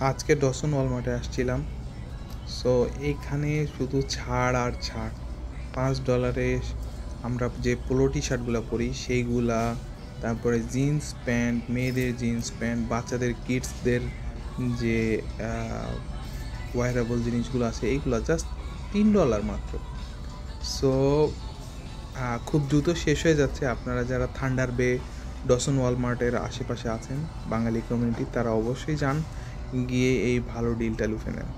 আজকে ডসন ওয়ালমার্টে আসছিলাম। সো এইখানে শুধু ছাড় আর ছাড়। $5 আমরা যে পোলো টি শার্টগুলো পরি সেইগুলা, তারপরে জিন্স প্যান্ট, মেয়েদের জিন্স প্যান্ট, বাচ্চাদের কিডসদের যে ওয়্যারেবল জিনিসগুলো আছে এইগুলো জাস্ট $3 মাত্র। সো খুব দ্রুত শেষ হয়ে যাচ্ছে। আপনারা যারা থান্ডার বে, ডসন ওয়ালমার্টের আশেপাশে আছেন বাঙালি কমিউনিটি, তারা অবশ্যই যান, গিয়ে এই ভালো ডিলটা লুফে নেন।